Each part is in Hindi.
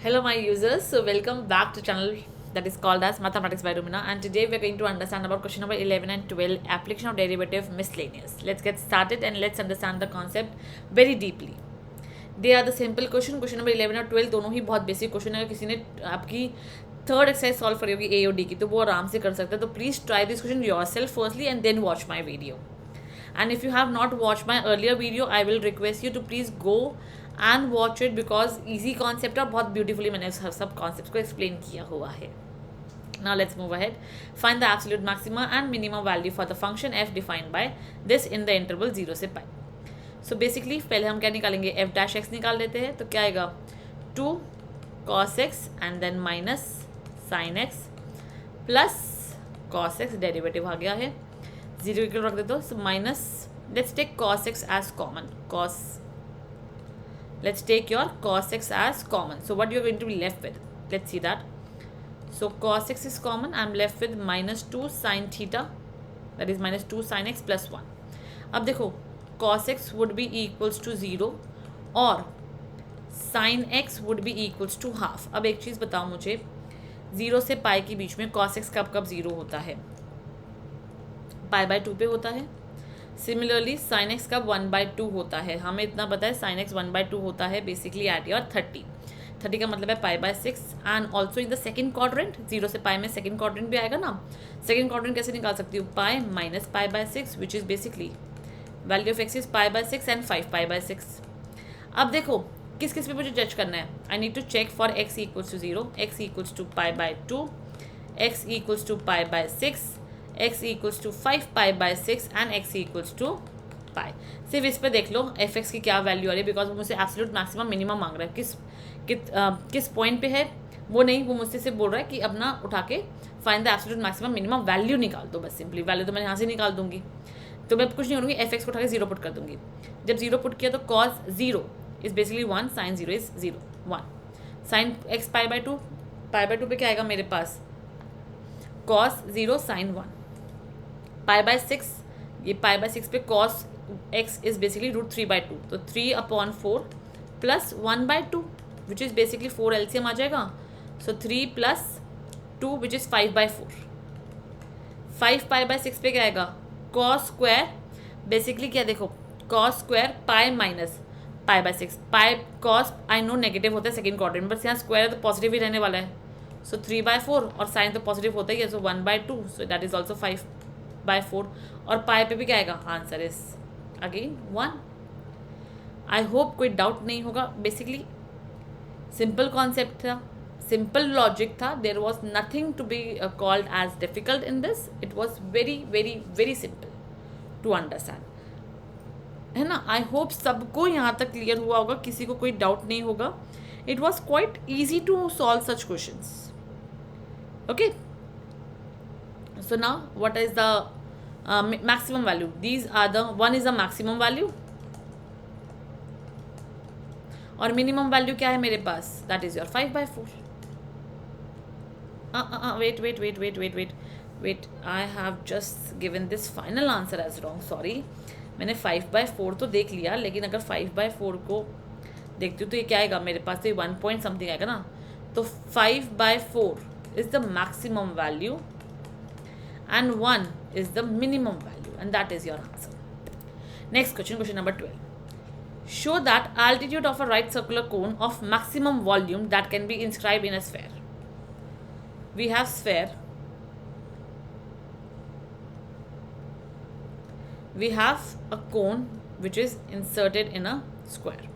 Hello my users, so welcome back to channel that is called as Mathematics by Rumina, and today we are going to understand about question number 11 and 12, application of derivative miscellaneous. Let's get started and let's understand the concept very deeply. They are the simple question number 11 और 12 दोनों ही बहुत बेसिक क्वेश्चन है. किसी ने आपकी थर्ड एक्सरसाइज सॉल्व करी होगी ए और डी की तो वो आराम से कर सकता है. तो please try this question yourself firstly and then watch my video. And if you have not watched my earlier video, I will request you to please go and watch it because easy concept और बहुत beautifully मैंने सब concepts को explain किया हुआ है. Now let's move ahead. Find the absolute maxima and minimum value for the function f defined by this in the interval 0 से pi. So basically पहले हम क्या निकालेंगे, f dash x निकाल लेते हैं. तो क्या आएगा 2 cos x and then minus sin x plus cos x derivative आ गया है. 0 इक्वल रख देते हो. So minus let's take cos x as common. Let's take your cos x as common. So what you're going to be left with, let's see that. So cos x is common. I'm left with minus 2 sin theta, that is minus 2 sin x plus 1. अब देखो cos x would be equals to 0 और sin x would be equals to half. अब एक चीज़ बताओ मुझे, 0 से पाई के बीच में cos x कब कब 0 होता है? पाई बाय 2 पे होता है. सिमिलरली साइन एक्स का 1/2 होता है. हमें इतना पता है साइन एक्स 1/2 होता है बेसिकली एट योर 30 का मतलब है पाई by 6. And also in the second quadrant 0 से पाई में सेकंड क्वाड्रेंट भी आएगा ना. सेकंड क्वाड्रेंट कैसे निकाल सकती हूँ, पाई minus pi by 6 which is basically value of x is pi by 6 and 5 pi by 6. अब देखो किस किस पे मुझे जज करना है. I need to check for x equals to 0, x equals to pi by 2, x equals to pi by 6, x equals to 5 pi by 6 and x equals to pi. सिर्फ इस पे देख लो एफ एक्स की क्या वैल्यू आ रही है, बिकॉज वो मुझसे एब्सोल्यूट मैक्सिमम मिनिमम मांग रहा है. किस पॉइंट पे है वो नहीं, वो मुझसे सिर्फ बोल रहा है कि अपना उठा के find the absolute maximum minimum value निकाल दो. बस सिंपली वैल्यू तो मैं यहाँ से निकाल दूंगी. तो मैं कुछ नहीं करूँगी, एफ एक्स को उठा के 0 पुट कर दूंगी. जब 0 पुट किया तो cos 0 is basically 1, sine 0 is 0 1. Sine x pi by 2, pi by 2 पे क्या आएगा मेरे पास, कॉस 0 साइन 1. पाई बाय 6, ये पाई बाय 6 पे कॉस एक्स इज बेसिकली √3/2. तो 3/4 plus 1/2 which is basically 4 LCM आ जाएगा. So 3 plus 2 which is 5/4. 5 pi by 6 पे क्या आएगा, कॉस स्क्वायर बेसिकली क्या देखो cos square pi minus pi by 6. Pi cos I know negative होता है सेकेंड क्वाड्रेंट, बट यहाँ स्क्वायर है तो पॉजिटिव ही रहने वाला है. सो 3/4 और साइन तो पॉजिटिव होता ही है. So 1/2, so that is also 5/4. और पाई पे भी क्या आएगा, answer is again 1. I hope कोई डाउट नहीं होगा. बेसिकली सिंपल कॉन्सेप्ट था, सिंपल लॉजिक था. There was nothing to be called as difficult in this. It was very very very simple to understand, है ना. आई होप सबको यहाँ तक क्लियर हुआ होगा, किसी को कोई डाउट नहीं होगा. It was quite easy to solve such questions. Okay, so now what is the maximum value? These are the, one is the maximum value और minimum value क्या है मेरे पास, that is your 5/4. wait, I have just given this final answer as wrong, sorry. मैंने 5/4 तो देख लिया, लेकिन अगर 5/4 को देखती हूँ तो ये क्या आएगा मेरे पास, तो ये 1 point something आएगा ना. तो 5/4 is the maximum value and 1 is the minimum value, and that is your answer. Next question, question number 12. Show that altitude of a right circular cone of maximum volume that can be inscribed in a sphere. We have sphere, we have a cone which is inserted in a square.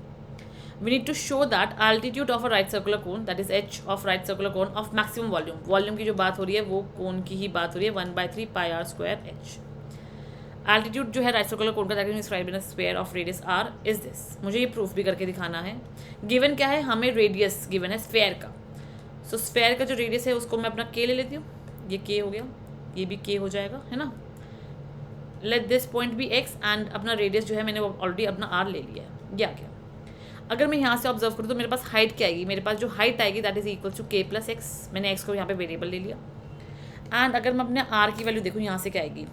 We need to show that altitude of a right circular cone, that is h of right circular cone of maximum volume. Volume की जो बात हो रही है वो कोन की ही बात हो रही है. 1/3 pi r square h. Altitude जो है राइट सर्कुलर कोन का, that is described in a sphere of radius r is this. मुझे ये प्रूफ भी करके दिखाना है. गिवन क्या है, हमें रेडियस गिवन है स्फीयर का. सो स्फीयर का जो रेडियस है उसको मैं अपना k ले लेती हूँ. ये k हो गया, ये भी k हो जाएगा, है ना. Let this point be x and अपना रेडियस जो है मैंने ऑलरेडी अपना r ले लिया है. ये आ गया. अगर मैं यहाँ से ऑब्जर्व करूँ तो मेरे पास हाइट क्या आएगी, मेरे पास जो हाइट आएगी that is equal to k plus x. मैंने x को यहाँ पे वेरिएबल ले लिया. एंड अगर मैं अपने r की वैल्यू देखूँ यहाँ से क्या आएगी,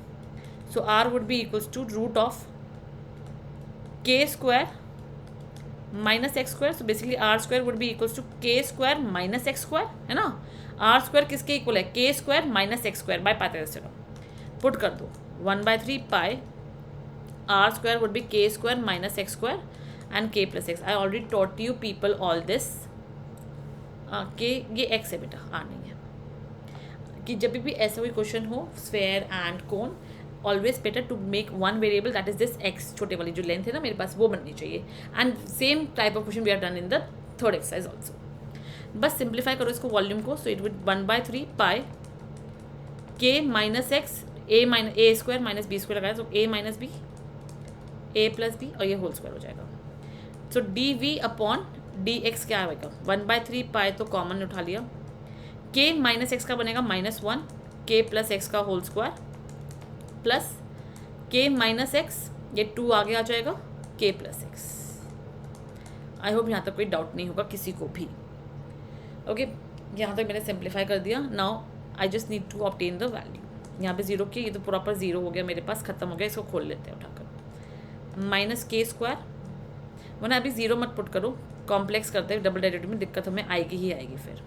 so r would be equals to root of k square minus x square, so basically r square would be equals to k square minus x square, है ना. आर स्क्वायर किसके इक्वल है, k square minus x square by Pythagoras. Put कर दो 1/3 pi r square would be k square minus x square and k plus x. I already taught you people all this. के ये एक्स है बेटा, आर नहीं है. कि जब भी ऐसा कोई क्वेश्चन हो sphere and cone, always better to make one variable that is this x, छोटे वाली जो लेंथ है ना मेरे पास वो बननी चाहिए. And same type of question we are done in the third exercise also. बस सिंप्लीफाई करो इसको वॉल्यूम को. So it would 1/3 pi k minus x a square minus b square लगाया, तो a minus b a plus b और ये होल स्क्वायर हो जाएगा. So d v upon d x क्या आएगा, 1/3 पाई तो कॉमन उठा लिया. के माइनस एक्स का बनेगा -1 के प्लस एक्स का होल स्क्वायर प्लस के माइनस एक्स, ये 2 आगे आ जाएगा के प्लस एक्स. आई होप यहाँ तक कोई डाउट नहीं होगा किसी को भी. ओके यहाँ तक मैंने सिंप्लीफाई कर दिया. Now I just need to obtain the value. यहाँ पे 0 की, ये तो प्रॉपर 0 हो गया मेरे पास, खत्म हो गया. इसको खोल लेते हैं उठाकर. माइनस के स्क्वायर, वरना अभी 0 मत पुट करो, कॉम्प्लेक्स करते हैं डबल डेरिवेटिव में दिक्कत हमें आएगी ही आएगी. फिर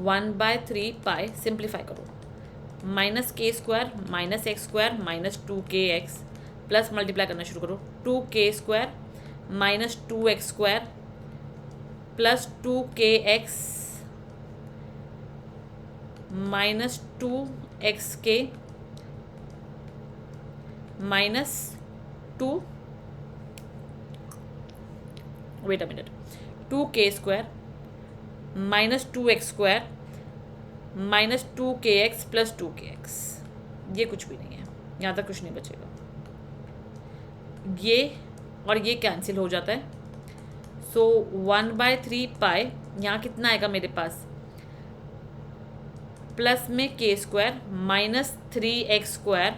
1/3 पाई सिंप्लीफाई करो, minus k square minus x square minus 2 x plus multiply करना शुरू करो 2 square minus 2x square plus 2 minus 2x minus 2 wait a minute 2 square minus 2x square minus 2 plus 2 ये कुछ भी नहीं है, यहाँ तक कुछ नहीं बचेगा. ये और ये कैंसिल हो जाता है. सो 1/3 पाई यहाँ कितना आएगा मेरे पास, प्लस में k square minus 3x square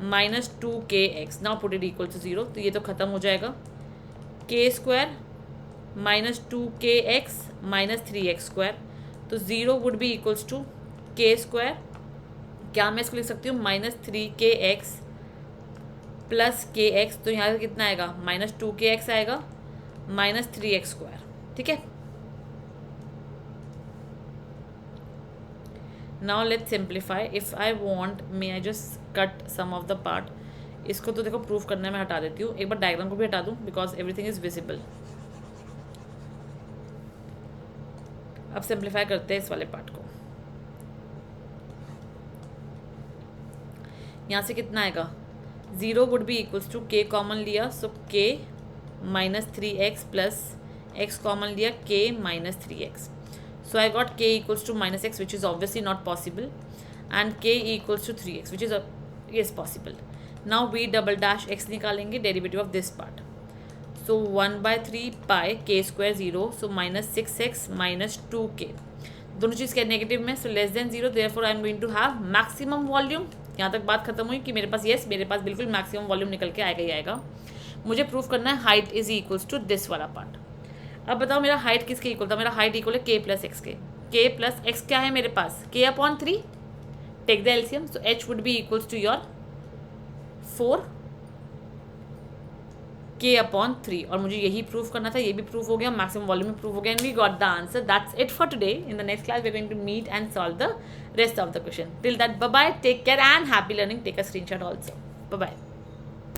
minus 2 now put it equal to 0. तो ये तो ख़त्म हो जाएगा. के square minus 2 minus 3x square, तो 0 would be equals to k square. क्या मैं इसको लिख सकती हूँ, माइनस 3 प्लस तो यहाँ से कितना आएगा, माइनस 2 आएगा माइनस 3x स्क्वायर. ठीक है. Now let's simplify. If I want may I just cut some of the part. इसको तो देखो प्रूफ करने में हटा देती हूँ. एक बार डायग्राम को भी हटा दूँ बिकॉज एवरीथिंग इज विजिबल. अब सिंप्लीफाई करते हैं इस वाले पार्ट को. यहाँ से कितना आएगा, 0 वुड बी इक्वल्स टू के कॉमन लिया, सो के minus 3x plus x common लिया k minus 3x. So I got k equals to minus x which is obviously not possible and k equals to 3x which is yes possible. Now we double dash x निकालेंगे derivative of this part. So 1/3 pi k square 0, so minus 6x minus 2k. दोनों चीज़ क्या नेगेटिव में, so less than 0, therefore I am going to have maximum volume. यहाँ तक बात खत्म हुई कि मेरे पास येस मेरे पास बिल्कुल मैक्सिमम वॉल्यूम निकल के आएगा ही आएगा. मुझे प्रूफ करना है height is equals to this वाला पार्ट. अब बताओ मेरा हाइट किसके इक्वल था, मेरा हाइट इक्वल है के प्लस एक्स के. के प्लस एक्स क्या है मेरे पास, k upon 3. Take the LCM, so h would be equals to your 4 k upon 3. और मुझे यही प्रूफ करना था, ये भी प्रूफ हो गया, मैक्सिमम वॉल्यूम में प्रूफ हो गया and we got the answer. That's it for today. In the next class we are going to meet and solve the rest of the question. Till that, bye bye, take care and happy learning. Take a screenshot also. Bye bye.